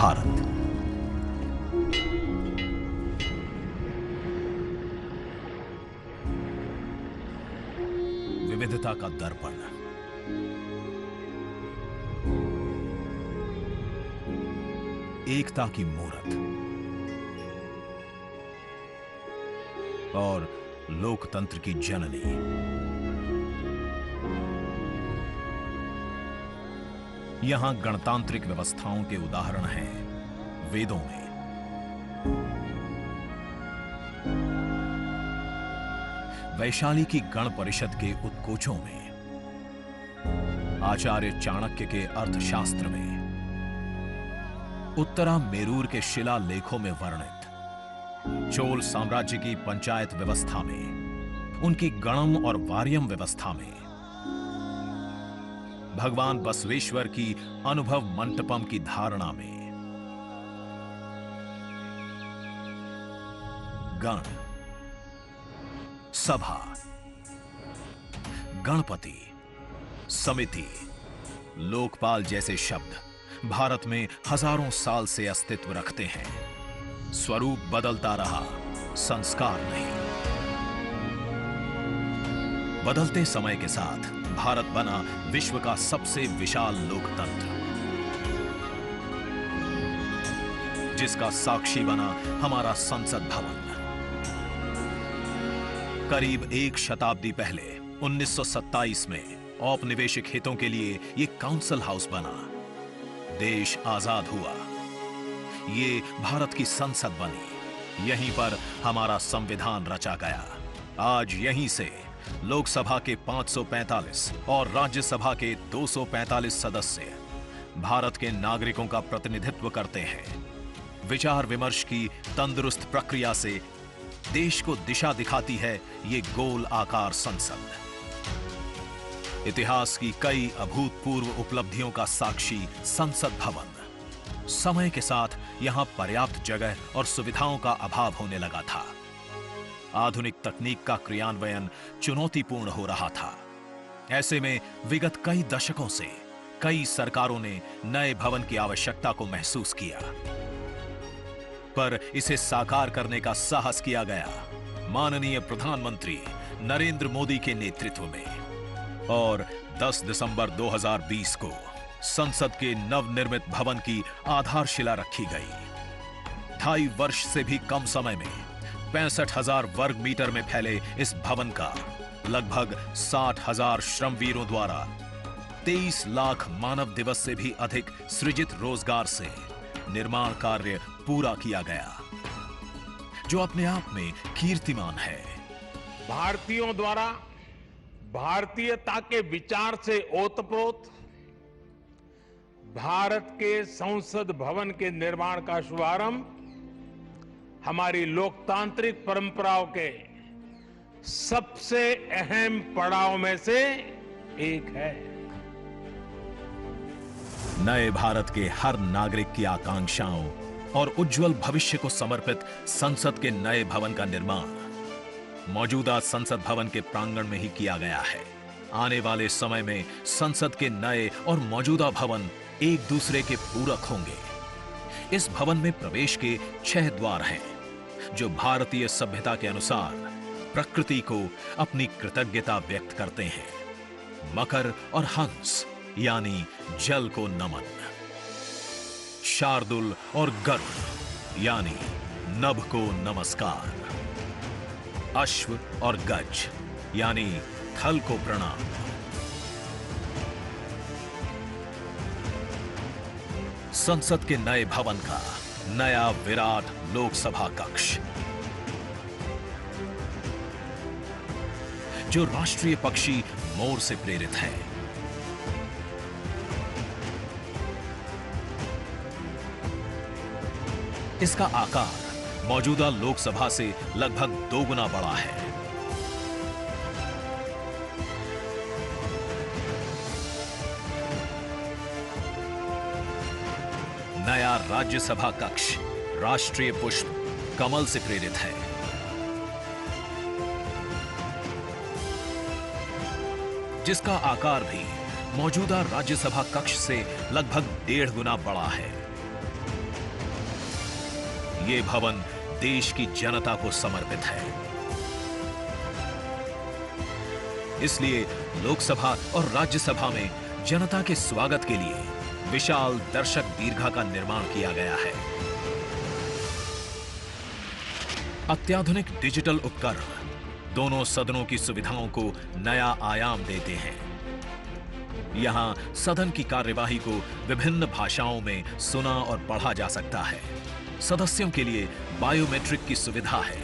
भारत। विविधता का दर्पण, एकता की मूरत और लोकतंत्र की जननी। यहां गणतांत्रिक व्यवस्थाओं के उदाहरण हैं वेदों में, वैशाली की गण परिषद के उत्कोचों में, आचार्य चाणक्य के अर्थशास्त्र में, उत्तरा मेरूर के शिलालेखों में वर्णित चोल साम्राज्य की पंचायत व्यवस्था में, उनकी गणम और वार्यम व्यवस्था में, भगवान बसवेश्वर की अनुभव मंटपम की धारणा में। गण, सभा, गणपति, समिति, लोकपाल जैसे शब्द भारत में हजारों साल से अस्तित्व रखते हैं। स्वरूप बदलता रहा, संस्कार नहीं। बदलते समय के साथ भारत बना विश्व का सबसे विशाल लोकतंत्र, जिसका साक्षी बना हमारा संसद भवन। करीब एक शताब्दी पहले 1927 में औपनिवेशिक हितों के लिए यह काउंसिल हाउस बना। देश आजाद हुआ, ये भारत की संसद बनी। यहीं पर हमारा संविधान रचा गया। आज यहीं से लोकसभा के 545 और राज्यसभा के 245 सदस्य भारत के नागरिकों का प्रतिनिधित्व करते हैं। विचार विमर्श की तंदुरुस्त प्रक्रिया से देश को दिशा दिखाती है ये गोल आकार संसद। इतिहास की कई अभूतपूर्व उपलब्धियों का साक्षी संसद भवन। समय के साथ यहां पर्याप्त जगह और सुविधाओं का अभाव होने लगा था। आधुनिक तकनीक का क्रियान्वयन चुनौतीपूर्ण हो रहा था। ऐसे में विगत कई दशकों से कई सरकारों ने नए भवन की आवश्यकता को महसूस किया, पर इसे साकार करने का साहस किया गया माननीय प्रधानमंत्री नरेंद्र मोदी के नेतृत्व में। और 10 दिसंबर 2020 को संसद के नवनिर्मित भवन की आधारशिला रखी गई। 2.5 वर्ष से भी कम समय में 65,000 वर्ग मीटर में फैले इस भवन का लगभग 60,000 श्रमवीरों द्वारा 23 लाख मानव दिवस से भी अधिक सृजित रोजगार से निर्माण कार्य पूरा किया गया, जो अपने आप में कीर्तिमान है। भारतीयों द्वारा भारतीयता के विचार से ओतप्रोत भारत के संसद भवन के निर्माण का शुभारंभ हमारी लोकतांत्रिक परंपराओं के सबसे अहम पड़ाव में से एक है। नए भारत के हर नागरिक की आकांक्षाओं और उज्जवल भविष्य को समर्पित संसद के नए भवन का निर्माण मौजूदा संसद भवन के प्रांगण में ही किया गया है। आने वाले समय में संसद के नए और मौजूदा भवन एक दूसरे के पूरक होंगे। इस भवन में प्रवेश के 6 द्वार हैं, जो भारतीय सभ्यता के अनुसार प्रकृति को अपनी कृतज्ञता व्यक्त करते हैं। मकर और हंस यानी जल को नमन, शार्दुल और गरुड़ यानी नभ को नमस्कार, अश्व और गज यानी थल को प्रणाम। संसद के नए भवन का नया विराट लोकसभा कक्ष, जो राष्ट्रीय पक्षी मोर से प्रेरित है। इसका आकार मौजूदा लोकसभा से लगभग 2 गुना बड़ा है। नया राज्यसभा कक्ष राष्ट्रीय पुष्प कमल से प्रेरित है। जिसका आकार भी मौजूदा राज्यसभा कक्ष से लगभग 1.5 गुना बड़ा है। ये भवन देश की जनता को समर्पित है। इसलिए लोकसभा और राज्यसभा में जनता के स्वागत के लिए विशाल दर्शक दीर्घा का निर्माण किया गया है। अत्याधुनिक डिजिटल उपकरण दोनों सदनों की सुविधाओं को नया आयाम देते हैं। यहां सदन की कार्यवाही को विभिन्न भाषाओं में सुना और पढ़ा जा सकता है। सदस्यों के लिए बायोमेट्रिक की सुविधा है।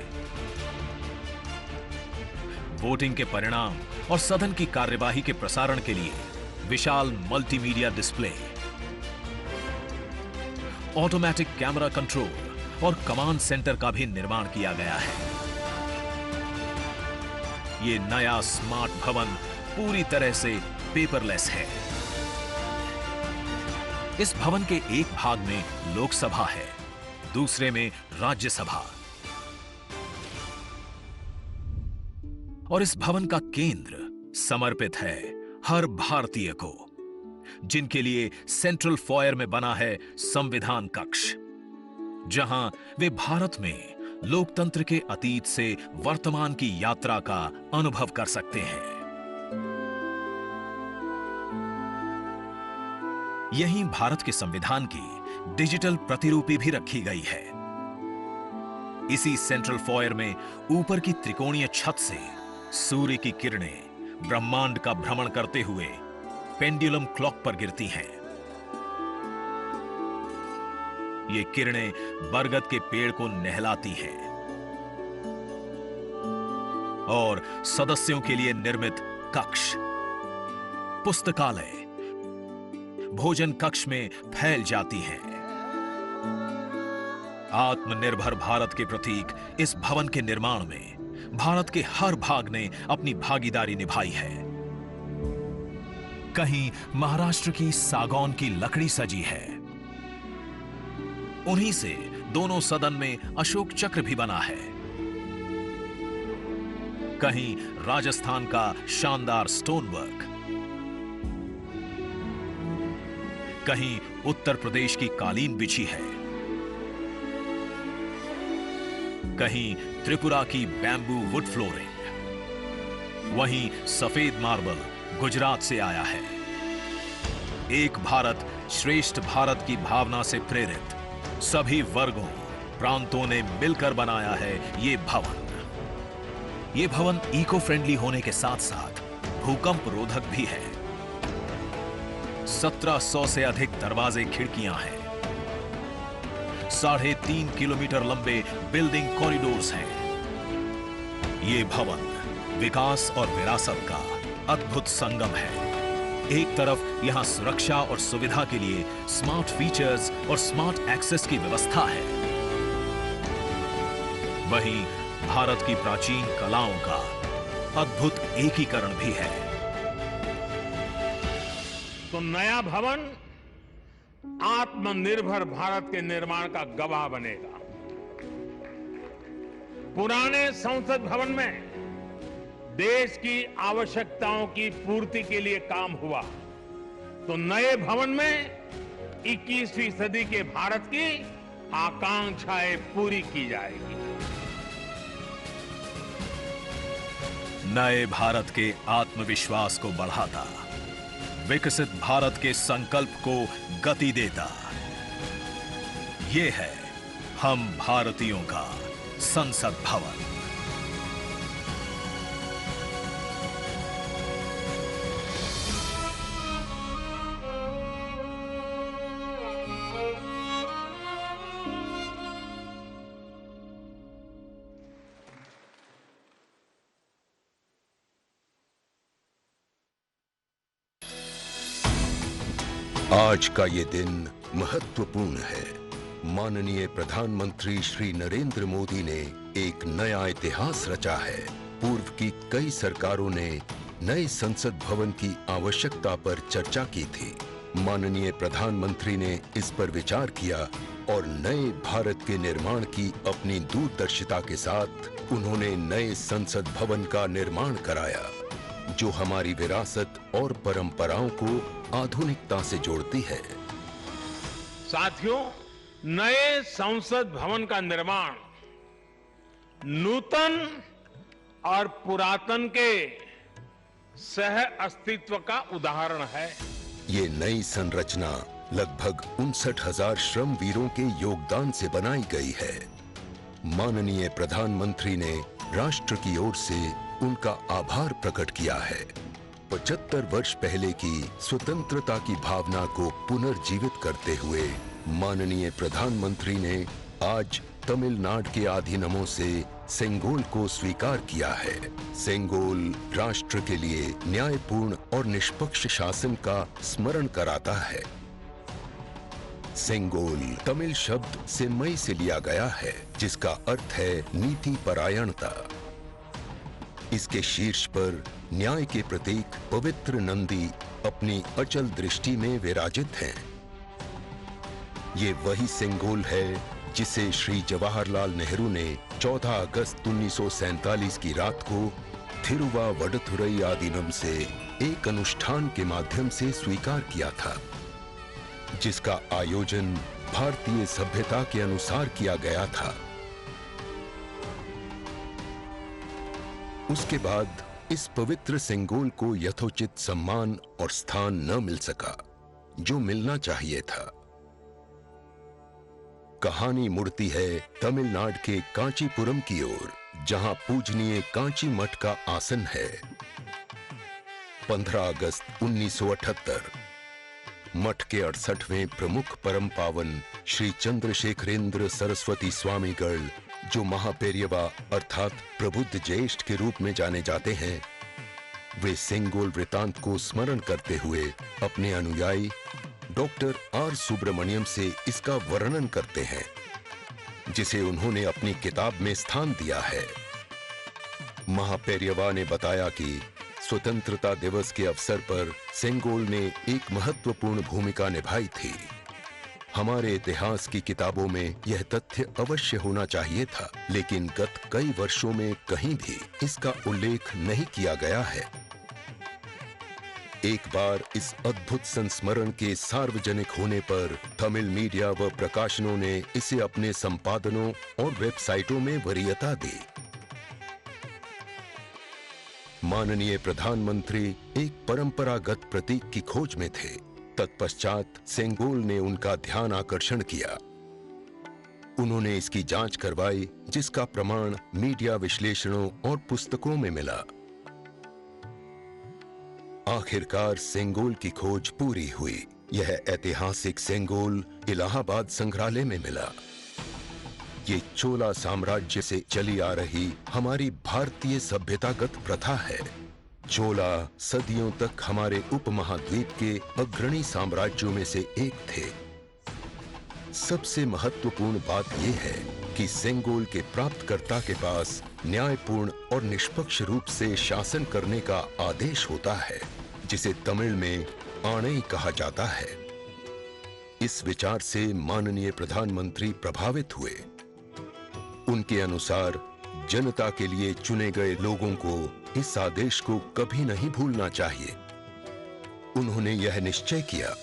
वोटिंग के परिणाम और सदन की कार्यवाही के प्रसारण के लिए विशाल multimedia display, automatic camera control और कमांड सेंटर का भी निर्माण किया गया है। ये नया स्मार्ट भवन पूरी तरह से पेपरलेस है। इस भवन के एक भाग में लोकसभा है, दूसरे में राज्यसभा। और इस भवन का केंद्र समर्पित है हर भारतीय को, जिनके लिए सेंट्रल फॉयर में बना है संविधान कक्ष, जहां वे भारत में लोकतंत्र के अतीत से वर्तमान की यात्रा का अनुभव कर सकते हैं। यहीं भारत के संविधान की डिजिटल प्रतिरूपी भी रखी गई है। इसी सेंट्रल फॉयर में ऊपर की त्रिकोणीय छत से सूर्य की किरणें ब्रह्मांड का भ्रमण करते हुए पेंडुलम क्लॉक पर गिरती हैं। ये किरणें बरगद के पेड़ को नहलाती हैं और सदस्यों के लिए निर्मित कक्ष, पुस्तकालय, भोजन कक्ष में फैल जाती हैं। आत्मनिर्भर भारत के प्रतीक इस भवन के निर्माण में भारत के हर भाग ने अपनी भागीदारी निभाई है। कहीं महाराष्ट्र की सागौन की लकड़ी सजी है, उन्हीं से दोनों सदन में अशोक चक्र भी बना है। कहीं राजस्थान का शानदार स्टोन वर्क, कहीं उत्तर प्रदेश की कालीन बिछी है, कहीं त्रिपुरा की बैम्बू वुड फ्लोरिंग, वहीं सफेद मार्बल गुजरात से आया है। एक भारत श्रेष्ठ भारत की भावना से प्रेरित सभी वर्गों, प्रांतों ने मिलकर बनाया है ये भवन। ये भवन इको फ्रेंडली होने के साथ साथ भूकंप रोधक भी है। 1700 से अधिक दरवाजे, खिड़कियां हैं। 3.5 किलोमीटर लंबे बिल्डिंग कॉरिडोर्स हैं। ये भवन विकास और विरासत का अद्भुत संगम है। एक तरफ यहां सुरक्षा और सुविधा के लिए स्मार्ट फीचर्स और स्मार्ट एक्सेस की व्यवस्था है, वहीं भारत की प्राचीन कलाओं का अद्भुत एकीकरण भी है। तो नया भवन आत्मनिर्भर भारत के निर्माण का गवाह बनेगा। पुराने संसद भवन में देश की आवश्यकताओं की पूर्ति के लिए काम हुआ, तो नए भवन में 21वीं सदी के भारत की आकांक्षाएं पूरी की जाएगी। नए भारत के आत्मविश्वास को बढ़ाता, विकसित भारत के संकल्प को गति देता, ये है हम भारतीयों का संसद भवन। आज का ये दिन महत्वपूर्ण है। माननीय प्रधानमंत्री श्री नरेंद्र मोदी ने एक नया इतिहास रचा है। पूर्व की कई सरकारों ने नए संसद भवन की आवश्यकता पर चर्चा की थी। माननीय प्रधानमंत्री ने इस पर विचार किया और नए भारत के निर्माण की अपनी दूरदर्शिता के साथ उन्होंने नए संसद भवन का निर्माण कराया, जो हमारी विरासत और परंपराओं को आधुनिकता से जोड़ती है। साथियों, नए संसद भवन का निर्माण नूतन और पुरातन के सह अस्तित्व का उदाहरण है। ये नई संरचना लगभग 59,000 श्रम वीरों के योगदान से बनाई गई है। माननीय प्रधानमंत्री ने राष्ट्र की ओर से उनका आभार प्रकट किया है। 75 वर्ष पहले की स्वतंत्रता की भावना को पुनर्जीवित करते हुए माननीय प्रधानमंत्री ने आज तमिलनाडु के अधीनमों से सेंगोल को स्वीकार किया है। सेंगोल राष्ट्र के लिए न्यायपूर्ण और निष्पक्ष शासन का स्मरण कराता है। सेंगोल तमिल शब्द सेम्मई से लिया गया है, जिसका अर्थ है नीति परायणता। इसके शीर्ष पर न्याय के प्रतीक पवित्र नंदी अपनी अचल दृष्टि में विराजित हैं। ये वही सेंगोल है जिसे श्री जवाहरलाल नेहरू ने 14 अगस्त 1947 की रात को थिरुवावडथुरई आदीनम से एक अनुष्ठान के माध्यम से स्वीकार किया था, जिसका आयोजन भारतीय सभ्यता के अनुसार किया गया था। उसके बाद इस पवित्र सेंगोल को यथोचित सम्मान और स्थान न मिल सका, जो मिलना चाहिए था। कहानी मुड़ती है तमिलनाडु के कांचीपुरम की ओर, जहां पूजनीय कांची मठ का आसन है। 15 अगस्त 1978 मठ के 68वें प्रमुख परम पावन श्री चंद्रशेखरेंद्र सरस्वती स्वामीगढ़, जो महापेरियवा अर्थात प्रबुद्ध ज्येष्ठ के रूप में जाने जाते हैं, वे सेंगोल वृतांत को स्मरण करते हुए अपने अनुयायी डॉक्टर आर सुब्रमण्यम से इसका वर्णन करते हैं, जिसे उन्होंने अपनी किताब में स्थान दिया है। महापेरियवा ने बताया कि स्वतंत्रता दिवस के अवसर पर सेंगोल ने एक महत्वपूर्ण भूमिका निभाई थी। हमारे इतिहास की किताबों में यह तथ्य अवश्य होना चाहिए था, लेकिन गत कई वर्षों में कहीं भी इसका उल्लेख नहीं किया गया है। एक बार इस अद्भुत संस्मरण के सार्वजनिक होने पर तमिल मीडिया व प्रकाशनों ने इसे अपने संपादनों और वेबसाइटों में वरीयता दी। माननीय प्रधानमंत्री एक परंपरागत प्रतीक की खोज में थे। तत्पश्चात सेंगोल ने उनका ध्यान आकर्षण किया। उन्होंने इसकी जांच करवाई, जिसका प्रमाण मीडिया विश्लेषणों और पुस्तकों में मिला। आखिरकार सेंगोल की खोज पूरी हुई। यह ऐतिहासिक सेंगोल इलाहाबाद संग्रहालय में मिला। ये चोला साम्राज्य से चली आ रही हमारी भारतीय सभ्यतागत प्रथा है। चोला सदियों तक हमारे उपमहाद्वीप के अग्रणी साम्राज्यों में से एक थे। सबसे महत्वपूर्ण बात यह है कि सेंगोल के प्राप्तकर्ता के पास न्यायपूर्ण और निष्पक्ष रूप से शासन करने का आदेश होता है, जिसे तमिल में आणई कहा जाता है। इस विचार से माननीय प्रधानमंत्री प्रभावित हुए। उनके अनुसार जनता के लिए चुने गए लोगों को इस आदेश को कभी नहीं भूलना चाहिए। उन्होंने यह निश्चय किया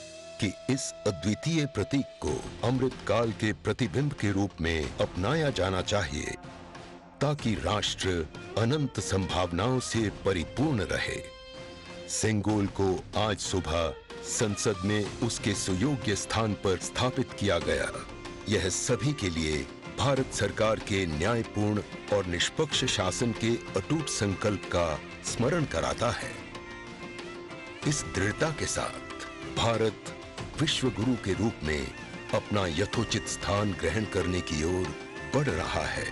कि इस अद्वितीय प्रतीक को अमृतकाल के प्रतिबिंब के रूप में अपनाया जाना चाहिए, ताकि राष्ट्र अनंत संभावनाओं से परिपूर्ण रहे। सेंगोल को आज सुबह संसद में उसके सुयोग्य स्थान पर स्थापित किया गया। यह सभी के लिए भारत सरकार के न्यायपूर्ण और निष्पक्ष शासन के अटूट संकल्प का स्मरण कराता है। इस दृढ़ता के साथ भारत विश्व गुरु के रूप में अपना यथोचित स्थान ग्रहण करने की ओर बढ़ रहा है।